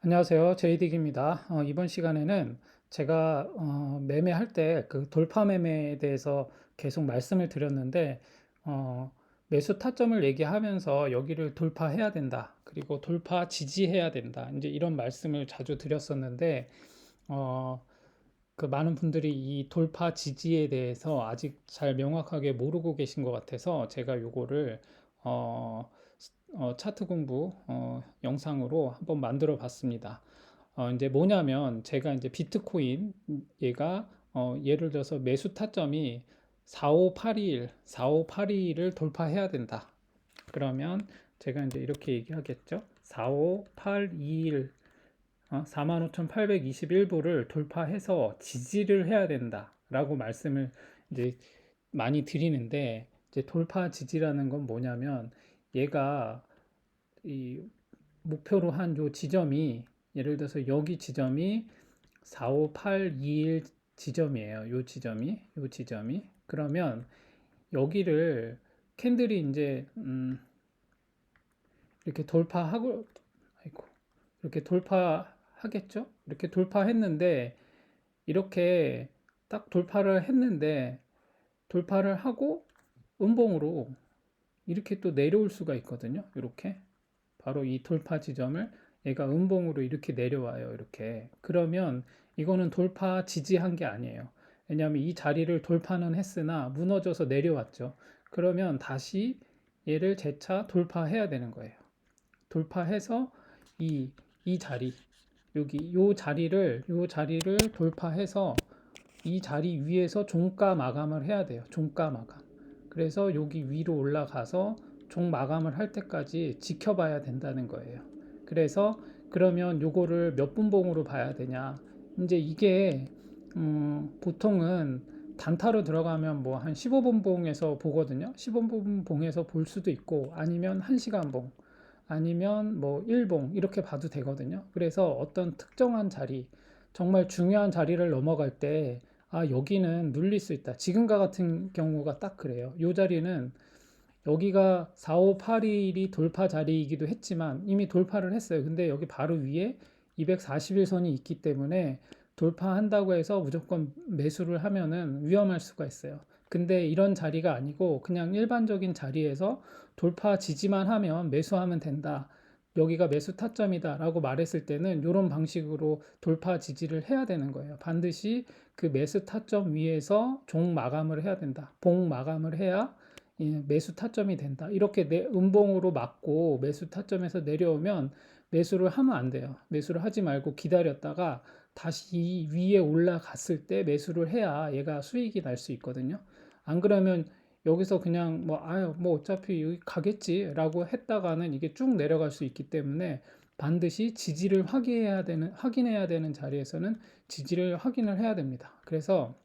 안녕하세요. 제이딕입니다. 이번 시간에는 제가 매매할 때 그 돌파 매매에 대해서 계속 말씀을 드렸는데, 어, 매수 타점을 얘기하면서 여기를 돌파해야 된다. 그리고 돌파 지지해야 된다. 이제 이런 말씀을 자주 드렸었는데, 어, 그 많은 분들이 이 돌파 지지에 대해서 아직 잘 명확하게 모르고 계신 것 같아서 제가 요거를 어, 차트 공부 영상으로 한번 만들어 봤습니다. 이제 뭐냐면 제가 이제 비트코인 얘가 예를 들어서 매수 타점이 4582를 돌파해야 된다. 그러면 제가 이제 이렇게 얘기하겠죠. 4582일 45,821부를 돌파해서 지지를 해야 된다라고 말씀을 이제 많이 드리는데, 이제 돌파 지지라는 건 뭐냐면 얘가 이 목표로 한 요 지점이, 예를 들어서 여기 지점이 45821 지점이에요. 요 지점이 그러면 여기를 캔들이 이제 이렇게 돌파하고, 아이고, 이렇게 돌파하겠죠? 이렇게 돌파했는데, 이렇게 딱 돌파를 했는데, 돌파를 하고 음봉으로 이렇게 또 내려올 수가 있거든요. 이렇게 바로 이 돌파 지점을 얘가 음봉으로 이렇게 내려와요. 이렇게. 그러면 이거는 돌파 지지한 게 아니에요. 왜냐하면 이 자리를 돌파는 했으나 무너져서 내려왔죠. 그러면 다시 얘를 재차 돌파해야 되는 거예요. 돌파해서 이, 이 자리, 여기 요 자리를 돌파해서 이 자리 위에서 종가 마감을 해야 돼요. 종가 마감. 그래서 여기 위로 올라가서 종 마감을 할 때까지 지켜봐야 된다는 거예요. 그래서 그러면 요거를 몇 분봉으로 봐야 되냐? 이제 이게 보통은 단타로 들어가면 뭐 한 15분봉에서 보거든요. 15분봉에서 볼 수도 있고, 아니면 1시간봉, 아니면 뭐 1봉 이렇게 봐도 되거든요. 그래서 어떤 특정한 자리, 정말 중요한 자리를 넘어갈 때, 아, 여기는 눌릴 수 있다. 지금과 같은 경우가 딱 그래요. 이 자리는 여기가 4581이 돌파 자리이기도 했지만 이미 돌파를 했어요. 근데 여기 바로 위에 241선이 있기 때문에 돌파한다고 해서 무조건 매수를 하면은 위험할 수가 있어요. 근데 이런 자리가 아니고 그냥 일반적인 자리에서 돌파 지지만 하면 매수하면 된다. 여기가 매수 타점이다 라고 말했을 때는 이런 방식으로 돌파 지지를 해야 되는 거예요. 반드시 그 매수 타점 위에서 종 마감을 해야 된다. 봉 마감을 해야 매수 타점이 된다. 이렇게 음봉으로 맞고 매수 타점에서 내려오면 매수를 하면 안 돼요. 매수를 하지 말고 기다렸다가 다시 위에 올라갔을 때 매수를 해야 얘가 수익이 날 수 있거든요. 안 그러면 여기서 그냥 뭐 아유 뭐 어차피 여기 가겠지라고 했다가는 이게 쭉 내려갈 수 있기 때문에 반드시 지지를 확인해야 되는 자리에서는 지지를 확인을 해야 됩니다. 그래서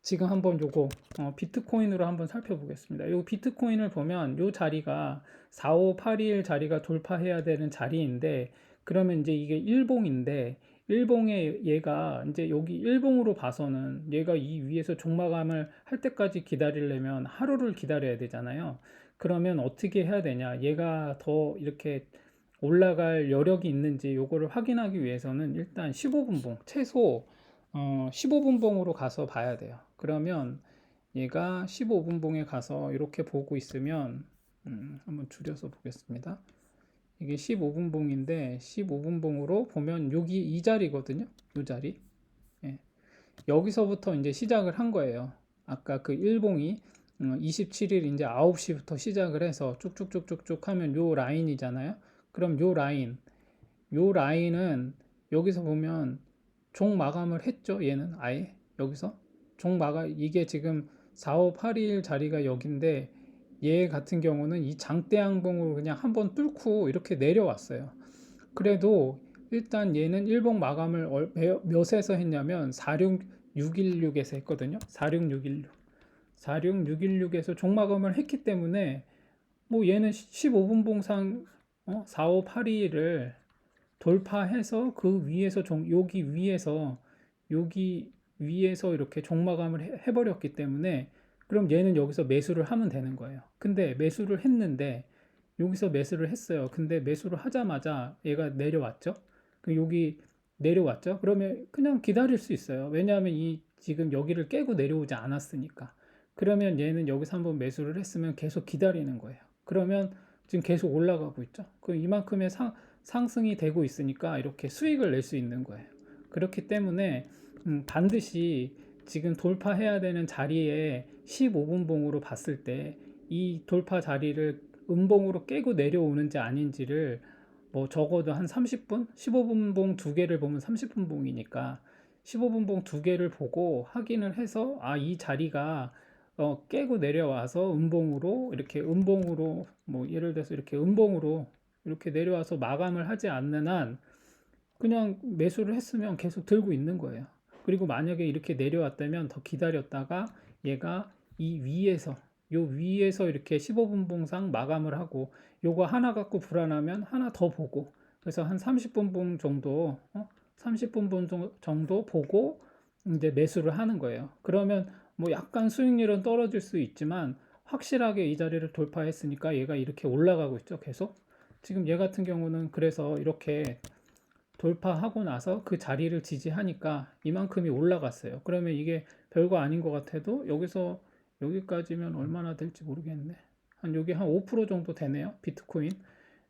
지금 한번 요거 비트코인으로 한번 살펴보겠습니다. 요 비트코인을 보면 요 자리가 4581 자리가 돌파해야 되는 자리인데, 그러면 이제 이게 일봉인데, 일봉에 얘가 이제 여기 일봉으로 봐서는 얘가 이 위에서 종마감을 할 때까지 기다리려면 하루를 기다려야 되잖아요. 그러면 어떻게 해야 되냐? 얘가 더 이렇게 올라갈 여력이 있는지 요거를 확인하기 위해서는 일단 15분봉 최소 15분봉으로 가서 봐야 돼요. 그러면 얘가 15분봉에 가서 이렇게 보고 있으면 한번 줄여서 보겠습니다. 이게 15분봉인데 15분봉으로 보면 여기 이 자리거든요. 이 자리. 예. 여기서부터 이제 시작을 한 거예요. 아까 그 일봉이 27일 이제 9시부터 시작을 해서 쭉쭉쭉쭉쭉 하면 요 라인이잖아요. 그럼 요 라인은 여기서 보면 종 마감을 했죠. 얘는 아예 여기서 종 마감, 이게 지금 4581 자리가 여긴데 얘 같은 경우는 이 장대양봉으로 그냥 한번 뚫고 이렇게 내려왔어요. 그래도 일단 얘는 일봉 마감을 몇에서 했냐면 46616에서 했거든요. 46616 46616에서 종 마감을 했기 때문에 뭐 얘는 15분 봉상 4582를 돌파해서 그 위에서 여기 위에서 이렇게 종마감을 해버렸기 때문에, 그럼 얘는 여기서 매수를 하면 되는 거예요. 근데 매수를 했는데 여기서 매수를 했어요. 근데 매수를 하자마자 얘가 내려왔죠. 그 여기 내려왔죠. 그러면 그냥 기다릴 수 있어요. 왜냐하면 이 지금 여기를 깨고 내려오지 않았으니까. 그러면 얘는 여기서 한번 매수를 했으면 계속 기다리는 거예요. 그러면 지금 계속 올라가고 있죠. 그 이만큼의 상승이 되고 있으니까 이렇게 수익을 낼 수 있는 거예요. 그렇기 때문에 반드시 지금 돌파해야 되는 자리에 15분봉으로 봤을 때 이 돌파 자리를 음봉으로 깨고 내려오는지 아닌지를 뭐 적어도 한 30분? 15분봉 두 개를 보면 30분봉이니까 15분봉 두 개를 보고 확인을 해서 이 자리가 깨고 내려와서 음봉으로 이렇게 음봉으로 뭐 예를 들어서 이렇게 음봉으로 이렇게 내려와서 마감을 하지 않는 한 그냥 매수를 했으면 계속 들고 있는 거예요. 그리고 만약에 이렇게 내려왔다면 더 기다렸다가 얘가 이 위에서 요 위에서 이렇게 15분봉상 마감을 하고 요거 하나 갖고 불안하면 하나 더 보고 그래서 한 30분봉 정도 30분봉 정도 보고 이제 매수를 하는 거예요. 그러면 뭐 약간 수익률은 떨어질 수 있지만 확실하게 이 자리를 돌파했으니까 얘가 이렇게 올라가고 있죠. 계속 지금 얘 같은 경우는 그래서 이렇게 돌파하고 나서 그 자리를 지지하니까 이만큼이 올라갔어요. 그러면 이게 별거 아닌 것 같아도 여기서 여기까지면 얼마나 될지 모르겠네. 한 여기 한 5% 정도 되네요. 비트코인.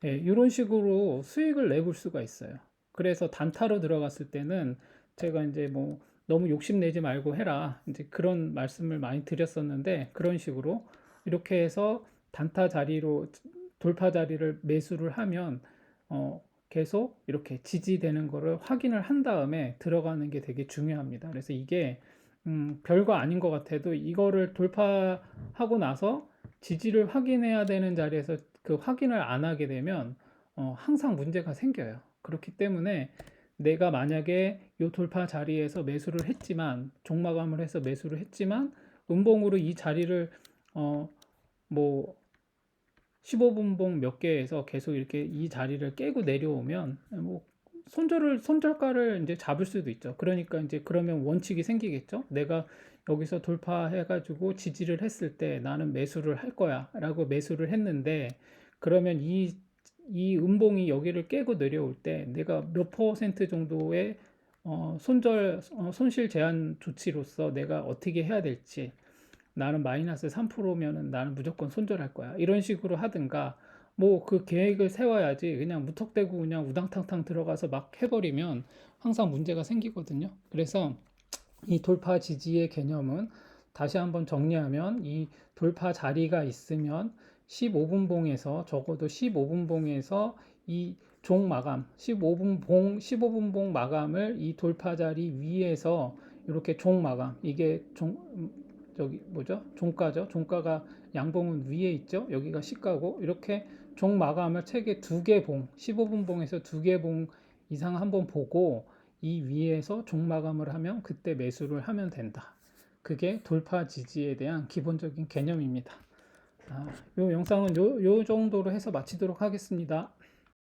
예, 이런 식으로 수익을 내볼 수가 있어요. 그래서 단타로 들어갔을 때는 제가 이제 뭐 너무 욕심내지 말고 해라. 이제 그런 말씀을 많이 드렸었는데 그런 식으로 이렇게 해서 단타 자리로 돌파 자리를 매수를 하면 계속 이렇게 지지되는 거를 확인을 한 다음에 들어가는 게 되게 중요합니다. 그래서 이게 별거 아닌 것 같아도 이거를 돌파하고 나서 지지를 확인해야 되는 자리에서 그 확인을 안 하게 되면 항상 문제가 생겨요. 그렇기 때문에 내가 만약에 이 돌파 자리에서 매수를 했지만 종마감을 해서 매수를 했지만 음봉으로 이 자리를 뭐 15분봉 몇 개에서 계속 이렇게 이 자리를 깨고 내려오면 뭐 손절가를 이제 잡을 수도 있죠. 그러니까 이제 그러면 원칙이 생기겠죠. 내가 여기서 돌파해 가지고 지지를 했을 때 나는 매수를 할 거야라고 매수를 했는데 그러면 이 음봉이 여기를 깨고 내려올 때 내가 몇 퍼센트 정도의 손실 제한 조치로서 내가 어떻게 해야 될지 나는 마이너스 3%면은 나는 무조건 손절할 거야. 이런 식으로 하든가, 뭐 그 계획을 세워야지 그냥 무턱대고 그냥 우당탕탕 들어가서 막 해버리면 항상 문제가 생기거든요. 그래서 이 돌파 지지의 개념은 다시 한번 정리하면 이 돌파 자리가 있으면 15분봉에서 적어도 15분봉에서 이 종 마감 15분봉 마감을 이 돌파 자리 위에서 이렇게 종 마감 이게 저기 뭐죠? 종가죠. 종가가 양봉은 위에 있죠. 여기가 시가고 이렇게 종 마감을 책에 두 개 봉, 15분 봉에서 두 개 봉 이상 한번 보고 이 위에서 종 마감을 하면 그때 매수를 하면 된다. 그게 돌파 지지에 대한 기본적인 개념입니다. 이 영상은 요 정도로 해서 마치도록 하겠습니다.